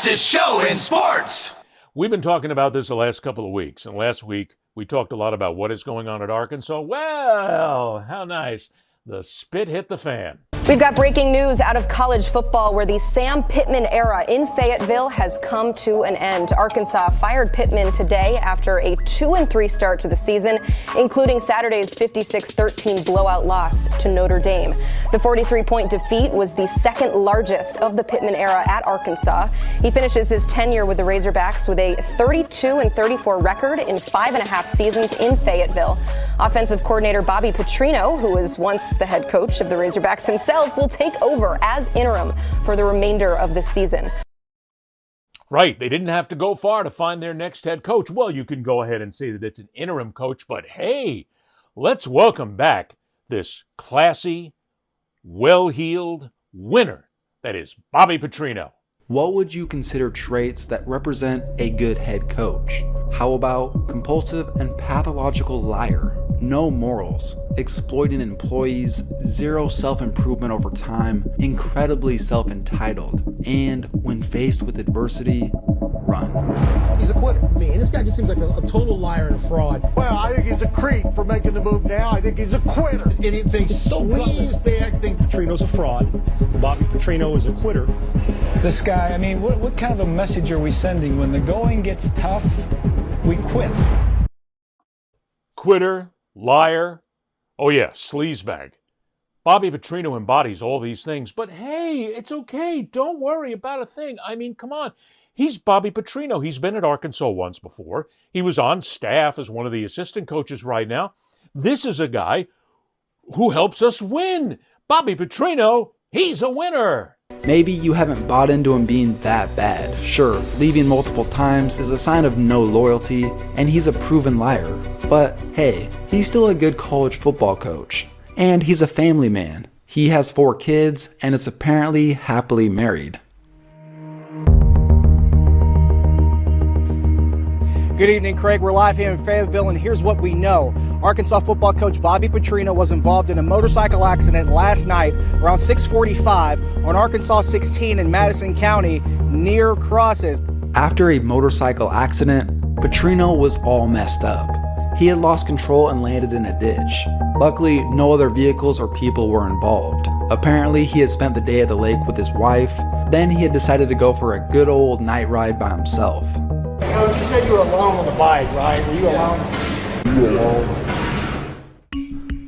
fastest show in sports. We've been talking about this the last couple of weeks, and last week we talked a lot about what is going on at Arkansas. Well, how nice. The spit hit the fan. We've got breaking news out of college football where the Sam Pittman era in Fayetteville has come to an end. Arkansas fired Pittman today after a 2-3 start to the season, including Saturday's 56-13 blowout loss to Notre Dame. The 43-point defeat was the second largest of the Pittman era at Arkansas. He finishes his tenure with the Razorbacks with a 32-34 record in 5.5 seasons in Fayetteville. Offensive coordinator Bobby Petrino, who was once the head coach of the Razorbacks himself, will take over as interim for the remainder of the season. Right, they didn't have to go far to find their next head coach. Well, you can go ahead and say that it's an interim coach, but hey, let's welcome back this classy, well-heeled winner that is Bobby Petrino. What would you consider traits that represent a good head coach? How about compulsive and pathological liar? No morals, exploiting employees, zero self-improvement over time, incredibly self-entitled, and when faced with adversity, run. He's a quitter. I mean, this guy just seems like a total liar and a fraud. Well, I think he's a creep for making the move now. I think he's a quitter. And it's a sleazebag. I think Petrino's a fraud. Bobby Petrino is a quitter. This guy, I mean, what kind of a message are we sending? When the going gets tough, we quit. Quitter, liar, oh yeah, sleazebag. Bobby Petrino embodies all these things, but hey, it's okay. Don't worry about a thing. I mean, come on. He's Bobby Petrino. He's been at Arkansas once before. He was on staff as one of the assistant coaches right now. This is a guy who helps us win. Bobby Petrino, he's a winner. Maybe you haven't bought into him being that bad. Sure, leaving multiple times is a sign of no loyalty, and he's a proven liar. But hey, he's still a good college football coach. And he's a family man. He has 4 kids and is apparently happily married. Good evening, Craig. We're live here in Fayetteville, and here's what we know. Arkansas football coach Bobby Petrino was involved in a motorcycle accident last night around 6:45 on Arkansas 16 in Madison County near Crosses. After a motorcycle accident, Petrino was all messed up. He had lost control and landed in a ditch. Luckily, no other vehicles or people were involved. Apparently, he had spent the day at the lake with his wife. Then he had decided to go for a good old night ride by himself. Coach, you said you were alone on the bike, right? Were you alone?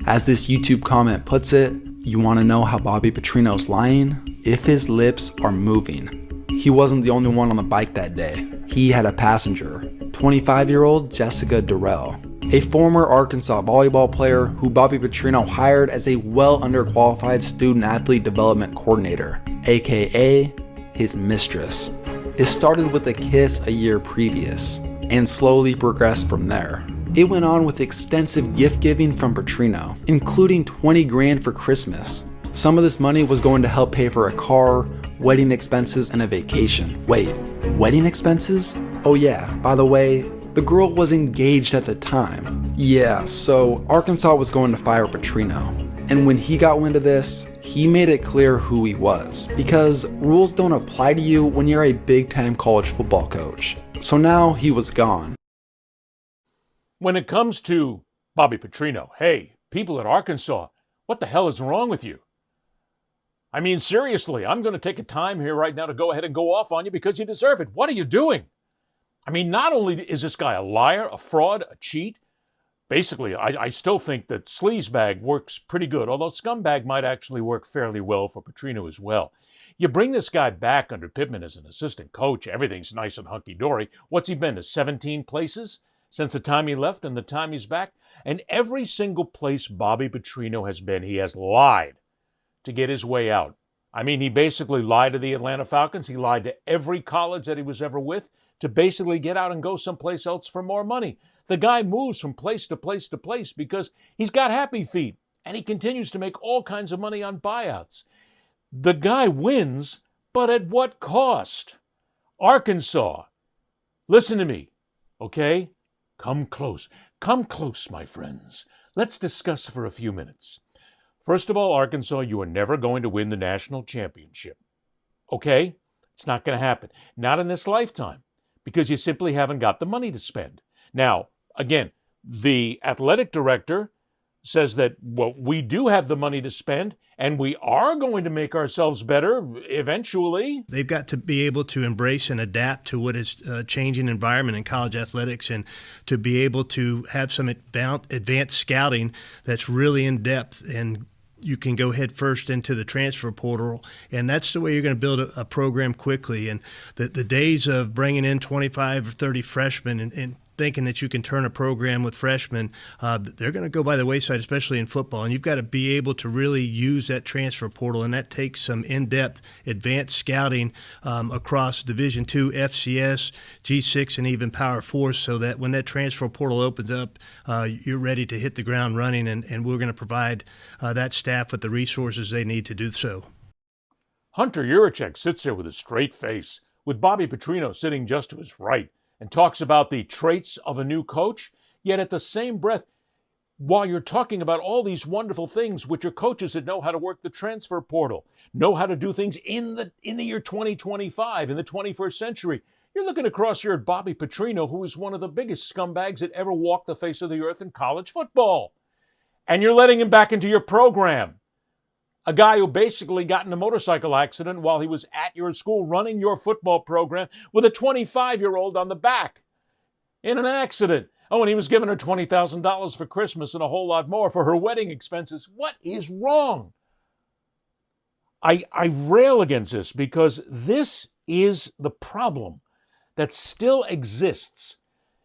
As this YouTube comment puts it, you want to know how Bobby Petrino's lying? If his lips are moving. He wasn't the only one on the bike that day. He had a passenger, 25-year-old Jessica Durrell, a former Arkansas volleyball player who Bobby Petrino hired as a well-underqualified student-athlete development coordinator, aka his mistress. It started with a kiss a year previous, and slowly progressed from there. It went on with extensive gift giving from Petrino, including 20 grand for Christmas. Some of this money was going to help pay for a car, wedding expenses, and a vacation. Wait, wedding expenses? Oh yeah, by the way, the girl was engaged at the time. Yeah, so Arkansas was going to fire Petrino. And when he got wind of this, he made it clear who he was, because rules don't apply to you when you're a big-time college football coach. So now he was gone. When it comes to Bobby Petrino, hey, people at Arkansas, what the hell is wrong with you? I mean, seriously, I'm going to take a time here right now to go ahead and go off on you because you deserve it. What are you doing? I mean, not only is this guy a liar, a fraud, a cheat, basically, I still think that sleazebag works pretty good, although scumbag might actually work fairly well for Petrino as well. You bring this guy back under Pittman as an assistant coach, everything's nice and hunky-dory. What's he been to 17 places since the time he left and the time he's back? And every single place Bobby Petrino has been, he has lied to get his way out. I mean, he basically lied to the Atlanta Falcons. He lied to every college that he was ever with to basically get out and go someplace else for more money. The guy moves from place to place to place because he's got happy feet, and he continues to make all kinds of money on buyouts. The guy wins, but at what cost? Arkansas, listen to me, okay? Come close. Come close, my friends. Let's discuss for a few minutes. First of all, Arkansas, you are never going to win the national championship. Okay? It's not going to happen. Not in this lifetime, because you simply haven't got the money to spend. Now, again, the athletic director says that, well, we do have the money to spend, and we are going to make ourselves better eventually. They've got to be able to embrace and adapt to what is a changing environment in college athletics, and to be able to have some advanced scouting that's really in depth, and you can go head first into the transfer portal, and that's the way you're going to build a program quickly. And the days of bringing in 25 or 30 freshmen and thinking that you can turn a program with freshmen, they're going to go by the wayside, especially in football. And you've got to be able to really use that transfer portal, and that takes some in-depth advanced scouting across Division II, FCS, G6, and even Power 4, so that when that transfer portal opens up, you're ready to hit the ground running, and we're going to provide that staff with the resources they need to do so. Hunter Yurachek sits there with a straight face, with Bobby Petrino sitting just to his right, and talks about the traits of a new coach, yet at the same breath, while you're talking about all these wonderful things, which are coaches that know how to work the transfer portal, know how to do things in the year 2025, in the 21st century, you're looking across here at Bobby Petrino, who is one of the biggest scumbags that ever walked the face of the earth in college football. And you're letting him back into your program. A guy who basically got in a motorcycle accident while he was at your school running your football program with a 25-year-old on the back in an accident. Oh, and he was giving her $20,000 for Christmas and a whole lot more for her wedding expenses. What is wrong? I rail against this because this is the problem that still exists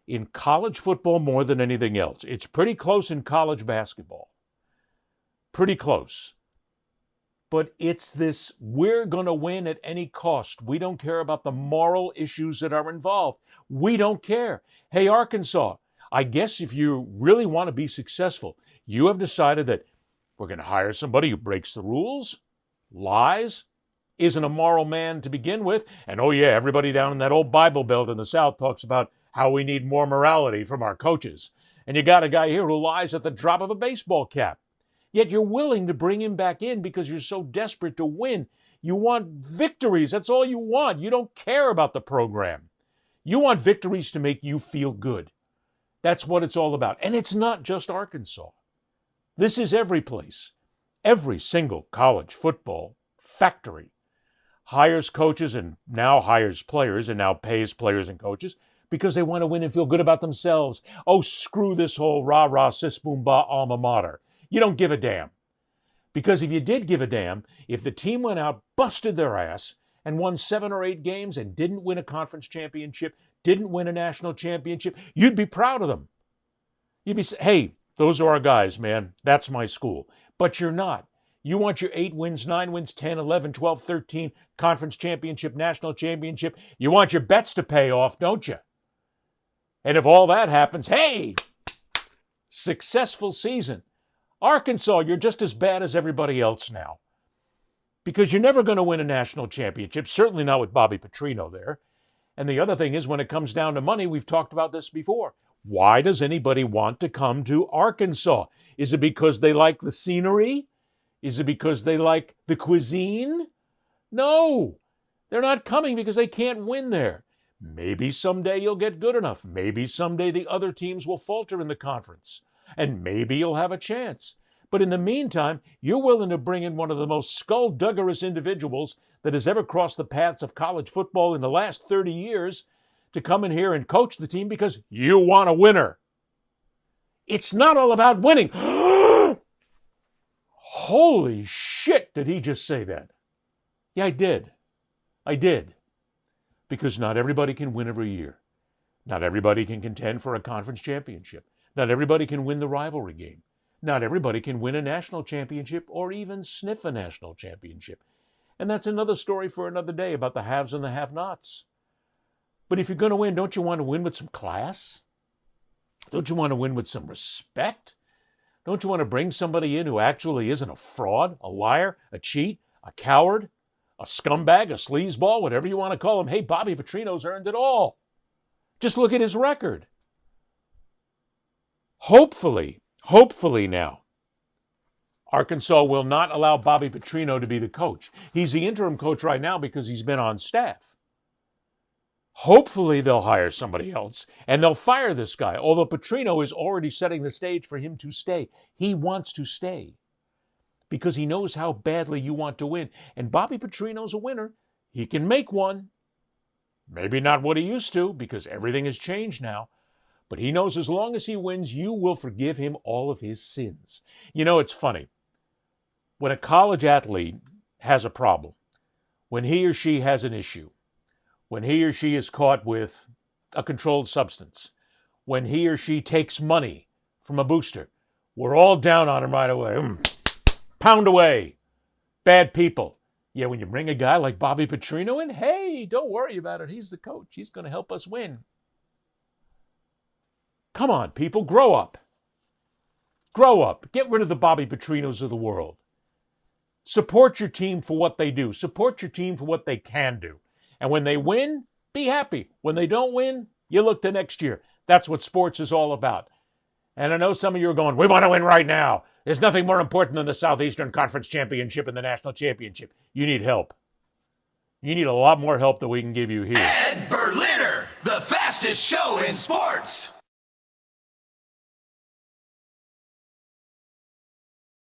in college football more than anything else. It's pretty close in college basketball. Pretty close. But it's this, we're going to win at any cost. We don't care about the moral issues that are involved. We don't care. Hey, Arkansas, I guess if you really want to be successful, you have decided that we're going to hire somebody who breaks the rules, lies, isn't a moral man to begin with. And oh yeah, everybody down in that old Bible Belt in the South talks about how we need more morality from our coaches. And you got a guy here who lies at the drop of a baseball cap. Yet you're willing to bring him back in because you're so desperate to win. You want victories. That's all you want. You don't care about the program. You want victories to make you feel good. That's what it's all about. And it's not just Arkansas. This is every place. Every single college football factory hires coaches and now hires players and now pays players and coaches because they want to win and feel good about themselves. Oh, screw this whole rah-rah, sis-boom-bah alma mater. You don't give a damn. Because if you did give a damn, if the team went out, busted their ass, and won 7 or 8 games and didn't win a conference championship, didn't win a national championship, you'd be proud of them. You'd be, hey, those are our guys, man. That's my school. But you're not. You want your 8 wins, 9 wins, 10, 11, 12, 13, conference championship, national championship. You want your bets to pay off, don't you? And if all that happens, hey, successful season. Arkansas, you're just as bad as everybody else now. Because you're never going to win a national championship, certainly not with Bobby Petrino there. And the other thing is, when it comes down to money, we've talked about this before. Why does anybody want to come to Arkansas? Is it because they like the scenery? Is it because they like the cuisine? No, they're not coming because they can't win there. Maybe someday you'll get good enough. Maybe someday the other teams will falter in the conference. And maybe you'll have a chance. But in the meantime, you're willing to bring in one of the most skullduggerous individuals that has ever crossed the paths of college football in the last 30 years to come in here and coach the team because you want a winner. It's not all about winning. Holy shit, did he just say that? Yeah, I did. I did. Because not everybody can win every year. Not everybody can contend for a conference championship. Not everybody can win the rivalry game. Not everybody can win a national championship or even sniff a national championship. And that's another story for another day about the haves and the have-nots. But if you're going to win, don't you want to win with some class? Don't you want to win with some respect? Don't you want to bring somebody in who actually isn't a fraud, a liar, a cheat, a coward, a scumbag, a sleazeball, whatever you want to call him? Hey, Bobby Petrino's earned it all. Just look at his record. Hopefully now, Arkansas will not allow Bobby Petrino to be the coach. He's the interim coach right now because he's been on staff. Hopefully they'll hire somebody else and they'll fire this guy, although Petrino is already setting the stage for him to stay. He wants to stay because he knows how badly you want to win. And Bobby Petrino's a winner. He can make one. Maybe not what he used to because everything has changed now. But he knows as long as he wins, you will forgive him all of his sins. You know, it's funny. When a college athlete has a problem, when he or she has an issue, when he or she is caught with a controlled substance, when he or she takes money from a booster, we're all down on him right away. Pound away. Bad people. Yeah, when you bring a guy like Bobby Petrino in, hey, don't worry about it. He's the coach. He's going to help us win. Come on, people, grow up. Grow up. Get rid of the Bobby Petrinos of the world. Support your team for what they do. Support your team for what they can do. And when they win, be happy. When they don't win, you look to next year. That's what sports is all about. And I know some of you are going, we want to win right now. There's nothing more important than the Southeastern Conference Championship and the National Championship. You need help. You need a lot more help than we can give you here. Ed Berliner, the fastest show in sports.